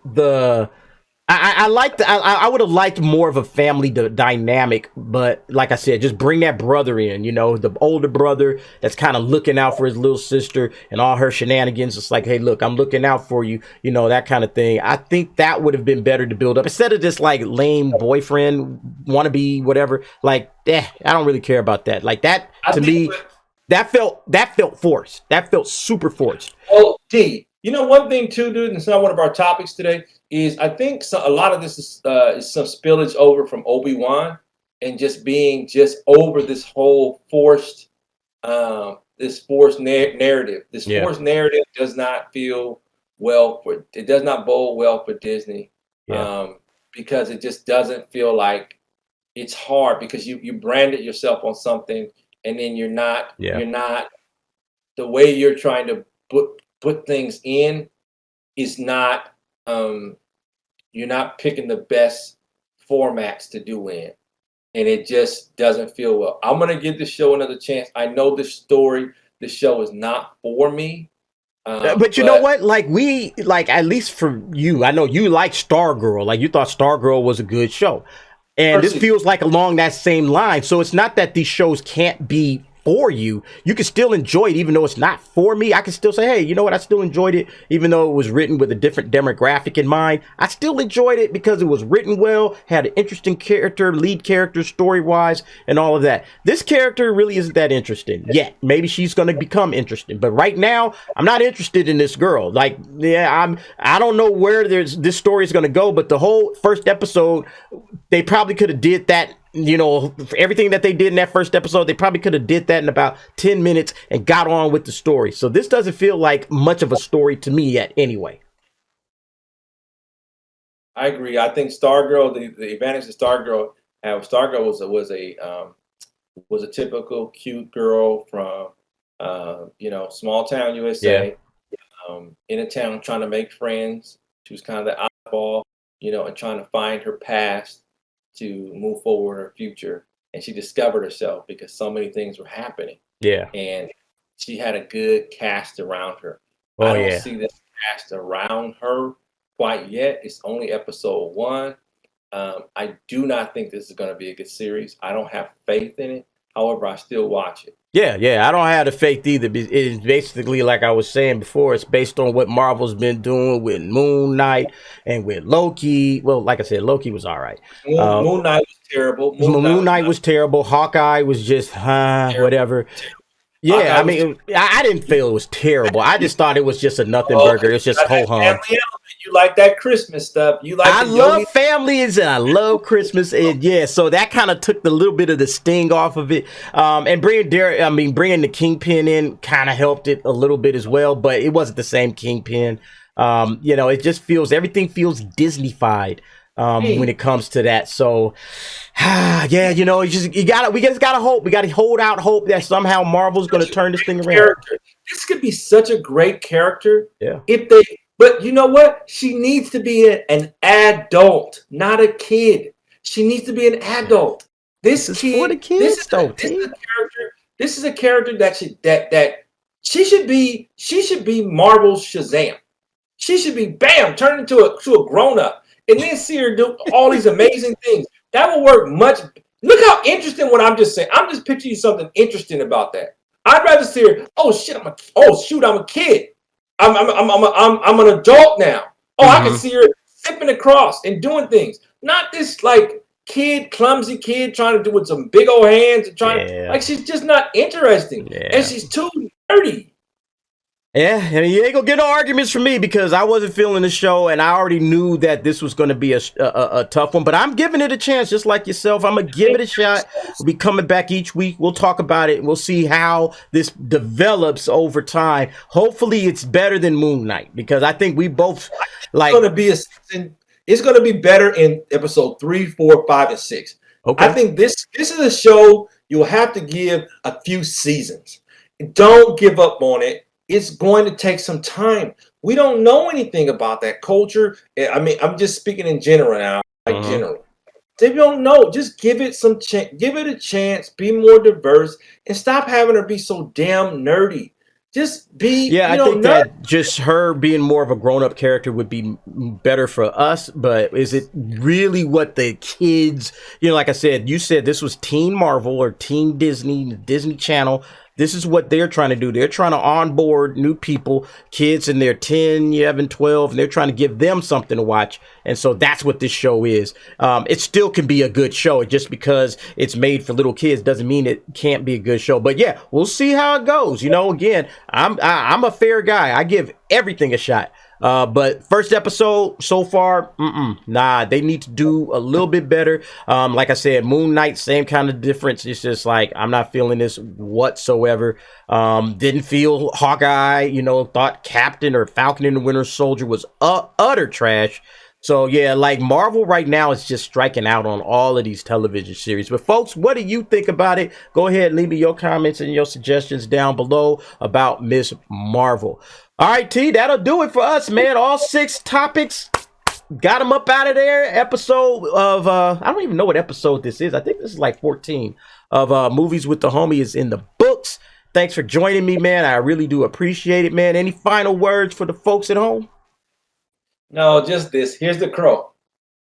I liked. I would have liked more of a family dynamic, but like I said, just bring that brother in. The older brother that's kind of looking out for his little sister and all her shenanigans. It's like, hey, look, I'm looking out for you. That kind of thing. I think that would have been better to build up instead of this like lame boyfriend wannabe whatever. Like, I don't really care about that. Like that to me, that felt forced. That felt super forced. Oh, D. One thing too, dude, and it's not one of our topics today, is I think a lot of this is some spillage over from Obi-Wan and just being over this whole forced narrative. This forced narrative does not feel it does not bode well for Disney. Yeah. Because it just doesn't feel like it's hard, because you branded yourself on something, and then you're not the way you're trying to put things in is not you're not picking the best formats to do in, and it just doesn't feel well. I'm gonna give the show another chance. I know the show is not for me, but you know what, at least for you, I know you like Stargirl. Like, you thought Stargirl was a good show, and this feels like along that same line. So it's not that these shows can't be for you. You can still enjoy it even though it's not for me. I can still say, hey, you know what, I still enjoyed it even though it was written with a different demographic in mind. I still enjoyed it because it was written well, had an interesting lead character story wise, and all of that. This character really isn't that interesting yet. Maybe she's going to become interesting, but right now I'm not interested in this girl. Like, I don't know where this story is going to go, but the whole first episode, they probably could have did that. Everything that they did in that first episode, they probably could have did that in about 10 minutes and got on with the story. So this doesn't feel like much of a story to me yet anyway. I agree. I think Stargirl, the advantage of Stargirl was a typical cute girl from small town USA, in a town trying to make friends. She was kind of the oddball, and trying to find her past to move forward her future. And she discovered herself because so many things were happening. Yeah. And she had a good cast around her. I don't see this cast around her quite yet. It's only episode 1. I do not think this is going to be a good series. I don't have faith in it. However, I still watch it. Yeah, I don't have the faith either. It's basically, like I was saying before, it's based on what Marvel's been doing with Moon Knight and with Loki. Well, like I said, Loki was all right. Moon Knight was terrible. Moon Knight was terrible. Hawkeye was just, whatever. Yeah, I mean, I didn't feel it was terrible. I just thought it was just a nothing burger. It's just ho-hum. You like that Christmas stuff. I love families and I love Christmas. And yeah, so that kind of took the little bit of the sting off of it. And bringing the Kingpin in kind of helped it a little bit as well, but it wasn't the same Kingpin. It just everything feels Disney-fied. When it comes to that. So we just gotta hope. We gotta hold out hope that somehow Marvel's gonna turn this thing around. This could be such a great character. Yeah. But you know what? She needs to be an adult, not a kid. She needs to be an adult. This is for the kids, this is a character that she should be Marvel's Shazam. She should be turned into a grown up. And then see her do all these amazing things. That will work much. Look how interesting what I'm just saying. I'm just picturing something interesting about that. I'd rather see her. Oh shit! I'm a kid. I'm an adult now. Oh, I can see her zipping across and doing things. Not this like clumsy kid trying to do with some big old hands and Yeah. she's just not interesting. Yeah. And she's too nerdy. Yeah, and you ain't gonna get no arguments from me because I wasn't feeling the show, and I already knew that this was gonna be a tough one. But I'm giving it a chance, just like yourself. I'm gonna give it a shot. We'll be coming back each week. We'll talk about it. We'll see how this develops over time. Hopefully, it's better than Moon Knight because I think we both like. It's gonna be better in episode 3, 4, 5, and 6. Okay. I think this is a show you'll have to give a few seasons. Don't give up on it. It's going to take some time. We don't know anything about that culture. I mean, I'm just speaking in general now, general. If you don't know, just give it give it a chance, be more diverse, and stop having her be so damn nerdy. Just be, yeah, I think that just her being more of a grown-up character would be better for us, but is it really what the kids, like I said, you said this was Teen Marvel or Teen Disney Channel. This is what they're trying to do. They're trying to onboard new people, kids in their 10, 11, 12, and they're trying to give them something to watch. And so that's what this show is. It still can be a good show. Just because it's made for little kids doesn't mean it can't be a good show. But yeah, we'll see how it goes. Again, I'm a fair guy. I give everything a shot. But first episode so far, nah, they need to do a little bit better. Like I said, Moon Knight, same kind of difference. It's just like, I'm not feeling this whatsoever. Didn't feel Hawkeye, thought Captain or Falcon and the Winter Soldier was utter trash. So yeah, like Marvel right now is just striking out on all of these television series. But folks, what do you think about it? Go ahead, leave me your comments and your suggestions down below about Miss Marvel. All right, T, that'll do it for us, man. All 6 topics, got them up out of there. Episode of, I don't even know what episode this is. I think this is like 14 of Movies with the Homie is in the books. Thanks for joining me, man. I really do appreciate it, man. Any final words for the folks at home? No, just this. Here's the crow.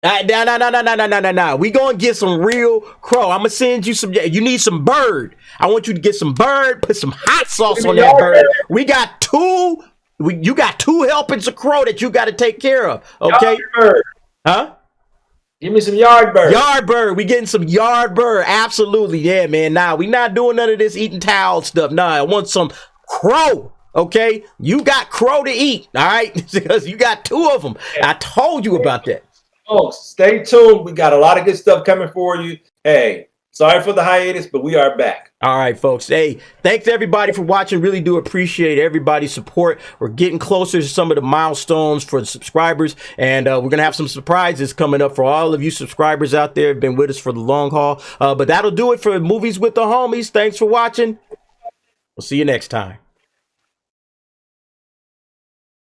No. We gonna get some real crow. I'm gonna send you some. You need some bird. I want you to get some bird. Put some hot sauce on that bird. We got 2. You got 2 helpings of crow that you got to take care of. Okay. Yard bird. Huh? Give me some yard bird. Yard bird. We getting some yard bird. Absolutely. Yeah, man. Nah, we not doing none of this eating towel stuff. Nah, I want some crow. Okay. You got crow to eat. All right. Because you got 2 of them. I told you about that. Folks, stay tuned. We got a lot of good stuff coming for you. Hey, sorry for the hiatus, but we are back. All right, folks. Hey, thanks everybody for watching. Really do appreciate everybody's support. We're getting closer to some of the milestones for the subscribers, and we're going to have some surprises coming up for all of you subscribers out there who've been with us for the long haul. But that'll do it for Movies with the Homies. Thanks for watching. We'll see you next time.